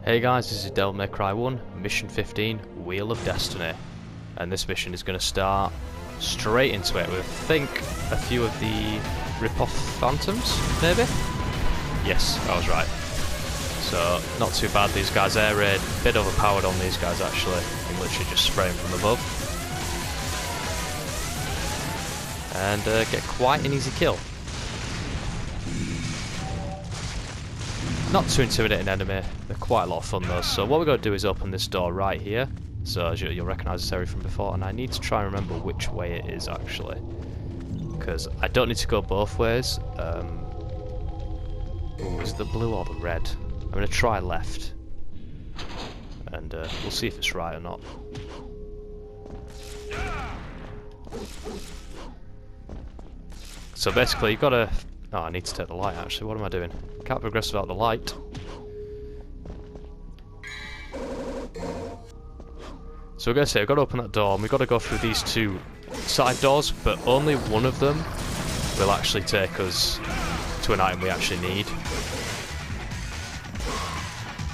Hey guys, this is Devil May Cry 1, Mission 15, Wheel of Destiny. And this mission is going to start straight into it with, I think, a few of the rip-off phantoms, maybe? Yes, I was right. So, not too bad, these guys air raid, a bit overpowered on these guys actually. You can literally just spray them from above. And get quite an easy kill. Not too intimidating enemy, they're quite a lot of fun though, so what we're going to do is open this door right here, so as you'll recognise this area from before, and I need to try and remember which way it is actually, because I don't need to go both ways. Is it the blue or the red? I'm going to try left, and we'll see if it's right or not. So basically you've got to... Oh, I need to take the light actually, what am I doing? Can't progress without the light. So we're going to say, we've got to open that door and we've got to go through these two side doors, but only one of them will actually take us to an item we actually need.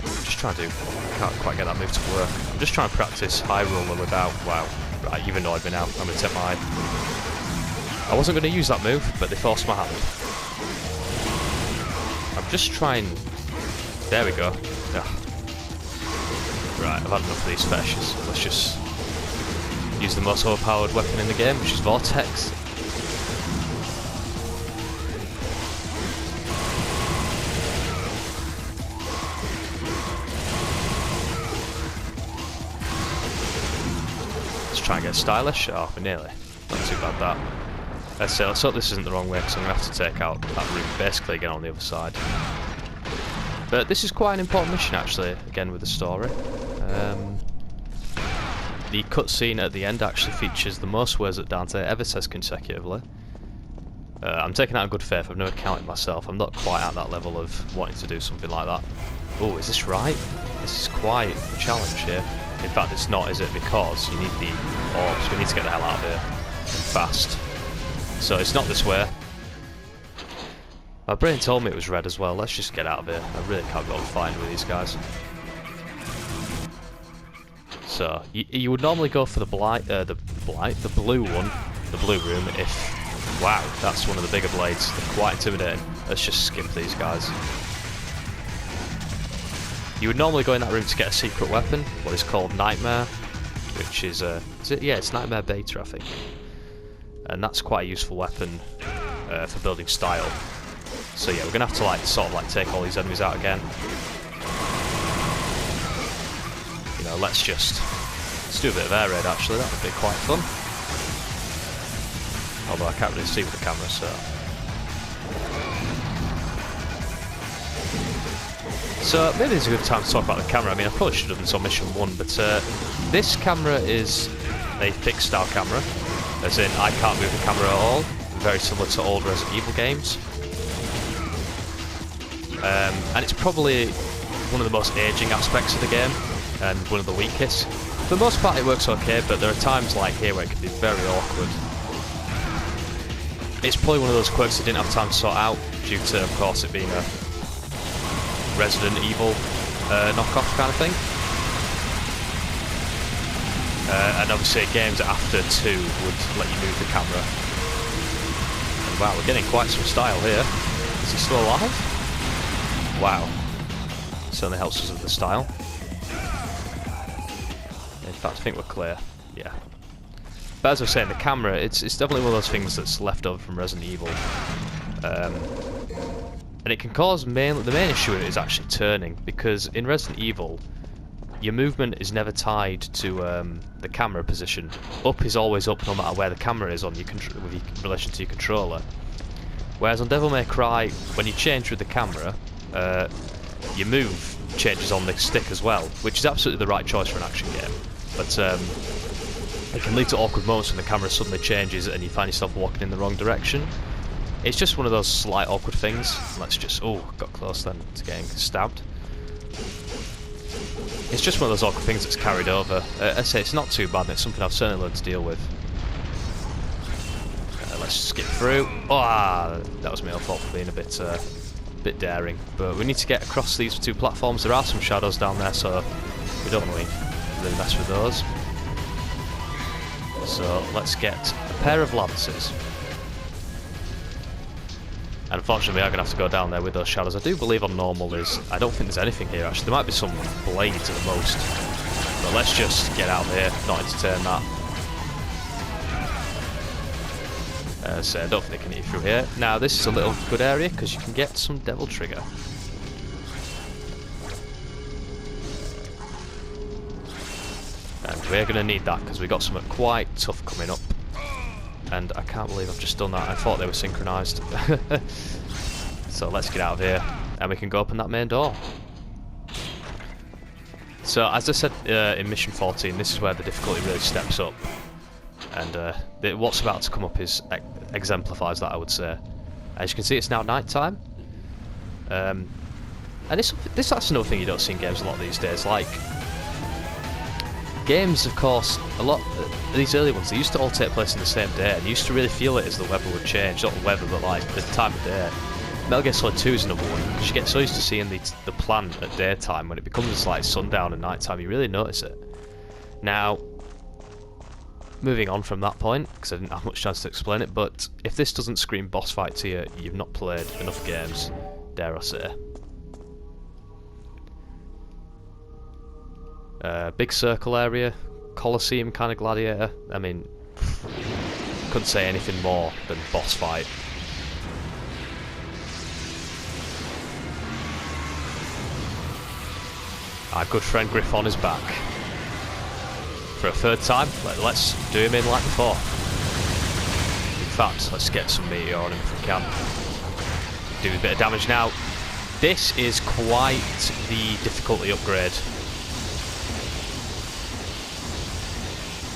I'm just trying to do... I can't quite get that move to work. I'm just trying to practice high roller without... Wow. Right, you've annoyed me now. I'm going to take my... I wasn't going to use that move, but they forced my hand. I'm just trying... There we go. Ugh. Right, I've had enough of these fetishes. Let's just use the most overpowered weapon in the game, which is Vortex. Let's try and get stylish. Oh, we're nearly. Not too bad that. Let's hope this isn't the wrong way, because I'm going to have to take out that room basically again on the other side. But this is quite an important mission actually, again with the story. The cutscene at the end actually features the most words that Dante ever says consecutively. I'm taking out in good faith, I've never counted myself, I'm not quite at that level of wanting to do something like that. Oh, is this right? This is quite a challenge here. In fact it's not, is it? Because you need the orbs, we need to get the hell out of here. And fast. So it's not this way. My brain told me it was red as well. Let's just get out of here. I really can't go on fighting with these guys. So you would normally go for the blue one, the blue room. If wow, that's one of the bigger blades. They're quite intimidating. Let's just skip these guys. You would normally go in that room to get a secret weapon, what is called Nightmare, which is it? Yeah, it's Nightmare Beta, I think. And that's quite a useful weapon for building style. So yeah, we're gonna have to sort of take all these enemies out again. You know, let's do a bit of air raid actually, that would be quite fun. Although I can't really see with the camera, so... So maybe it's a good time to talk about the camera. I mean, I probably should have done this on Mission 1, but this camera is a fixed style camera. As in, I can't move the camera at all, very similar to old Resident Evil games. And it's probably one of the most aging aspects of the game, and one of the weakest. For the most part it works okay, but there are times like here where it can be very awkward. It's probably one of those quirks I didn't have time to sort out, due to, of course, it being a Resident Evil knockoff kind of thing. And obviously games after 2 would let you move the camera. And wow, we're getting quite some style here. Is he still alive? Wow. Certainly helps us with the style. In fact, I think we're clear. Yeah. But as I was saying, the camera, it's definitely one of those things that's left over from Resident Evil. And it can cause the main issue with it is actually turning, because in Resident Evil, your movement is never tied to the camera position. Up is always up no matter where the camera is on your in relation to your controller. Whereas on Devil May Cry, when you change with the camera, your move changes on the stick as well, which is absolutely the right choice for an action game. But it can lead to awkward moments when the camera suddenly changes and you find yourself walking in the wrong direction. It's just one of those slight awkward things. Let's just... oh, got close then to getting stabbed. It's just one of those awkward things that's carried over. I say it's not too bad, and it's something I've certainly learned to deal with. Let's skip through. Oh, that was my own fault for being a bit bit daring, but we need to get across these two platforms. There are some shadows down there, so we don't want to really mess with those. So let's get a pair of lances. And unfortunately we are going to have to go down there with those shadows. I do believe on normal I don't think there's anything here actually. There might be some blades at the most. But let's just get out of here, not entertain that. So I don't think they can hit you through here. Now this is a little good area because you can get some devil trigger. And we're going to need that because we've got something quite tough coming up. And I can't believe I've just done that. I thought they were synchronised. So let's get out of here and we can go open that main door. So as I said in mission 14, this is where the difficulty really steps up. And what's about to come up exemplifies that, I would say. As you can see, it's now night time. And that's another thing you don't see in games a lot these days. Like, games, of course, these early ones, they used to all take place in the same day, and you used to really feel it as the weather would change. Not the weather, but like the time of day. Metal Gear Solid 2 is another one, because you get so used to seeing the plant at daytime. When it becomes like sundown and nighttime, you really notice it. Now, moving on from that point, because I didn't have much chance to explain it, but if this doesn't scream boss fight to you, you've not played enough games, dare I say. Big circle area, Colosseum kind of gladiator. I mean, couldn't say anything more than boss fight. Our good friend Griffon is back. For a third time, let's do him in like before. In fact, let's get some meteor on him if we can. Do a bit of damage now. This is quite the difficulty upgrade.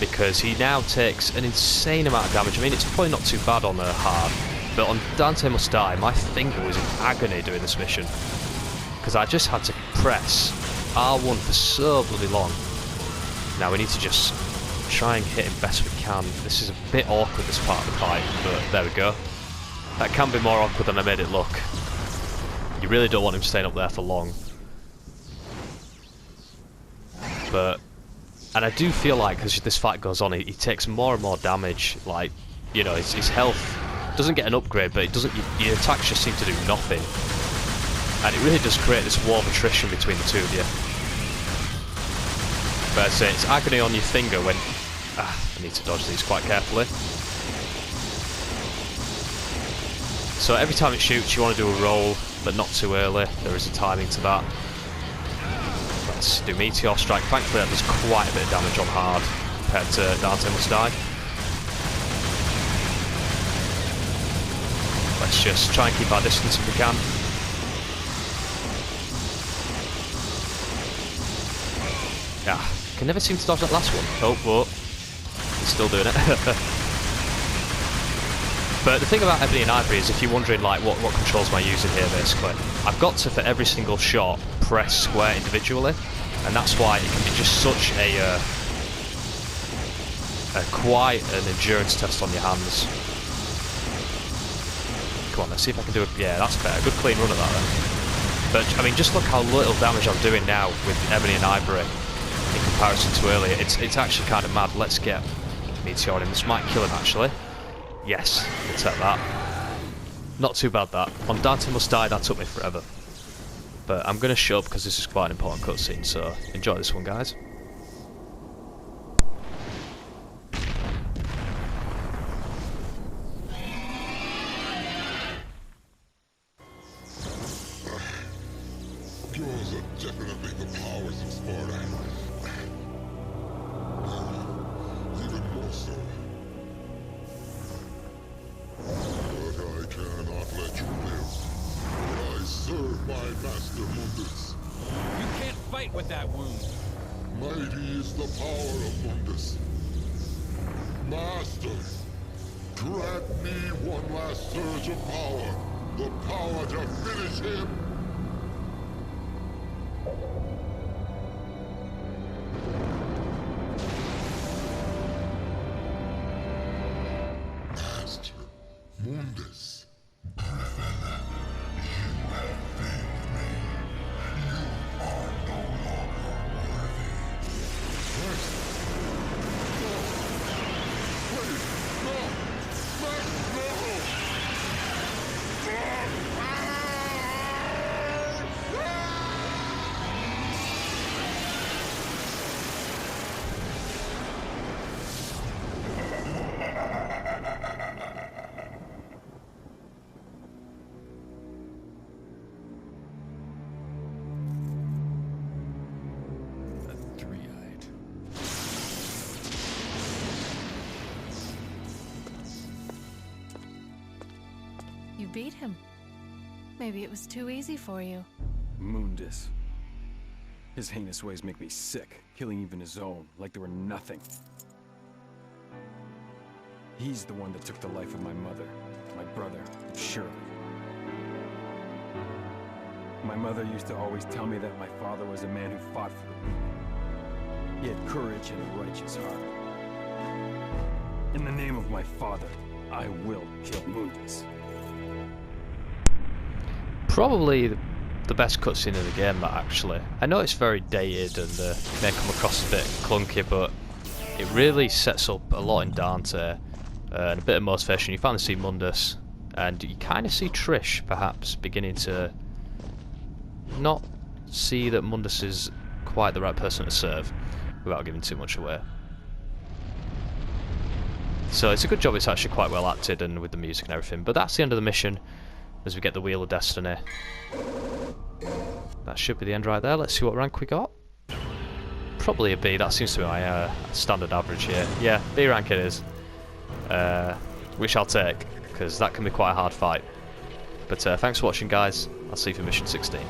Because he now takes an insane amount of damage. I mean, it's probably not too bad on hard, but on Dante Must Die, my finger was in agony doing this mission. Because I just had to press R1 for so bloody long. Now we need to just try and hit him best we can. This is a bit awkward, this part of the fight, but there we go. That can be more awkward than I made it look. You really don't want him staying up there for long. And I do feel like as this fight goes on, he takes more and more damage. Like, you know, his health doesn't get an upgrade, but your attacks just seem to do nothing. And it really does create this war of attrition between the two of you. But I'd say it's agony on your finger when... I need to dodge these quite carefully. So every time it shoots, you want to do a roll, but not too early. There is a timing to that. Let's do Meteor Strike. Thankfully that does quite a bit of damage on hard compared to Dante Must Die. Let's just try and keep our distance if we can. Can never seem to dodge that last one. Oh, whoa. He's still doing it. But the thing about Ebony and Ivory is, if you're wondering like what controls am I using here basically, I've got to, for every single shot, press square individually, and that's why it can be just such a quite an endurance test on your hands. Come on, let's see if I can do it. Yeah, that's better. Good clean run of that then. But I mean, just look how little damage I'm doing now with Ebony and Ivory in comparison to earlier. It's actually kind of mad. Let's get Meteor on him. This might kill him actually. Yes, we'll take that. Not too bad that. On Dante Must Die, that took me forever. But I'm going to shut up because this is quite an important cutscene, so enjoy this one, guys. Yours are definitely the powers of Sparta. Even more so. But I cannot let you live. I serve my master Mundus. You can't fight with that wound. Mighty is the power of Mundus. Master, grant me one last surge of power. The power to finish him. Master Mundus. Griffon, you have beat him. Maybe it was too easy for you. Mundus. His heinous ways make me sick, killing even his own, like they were nothing. He's the one that took the life of my mother, my brother, Shirley. My mother used to always tell me that my father was a man who fought for the weak. He had courage and a righteous heart. In the name of my father, I will kill Mundus. Probably the best cutscene in the game, that actually. I know it's very dated and may come across a bit clunky, but it really sets up a lot in Dante and a bit of motivation. You finally see Mundus, and you kind of see Trish, perhaps, beginning to not see that Mundus is quite the right person to serve, without giving too much away. So it's a good job it's actually quite well acted and with the music and everything. But that's the end of the mission, as we get the Wheel of Destiny. That should be the end right there. Let's see what rank we got. Probably a B. That seems to be my standard average here. Yeah, B rank it is. Which I'll take, because that can be quite a hard fight. But thanks for watching, guys. I'll see you for mission 16.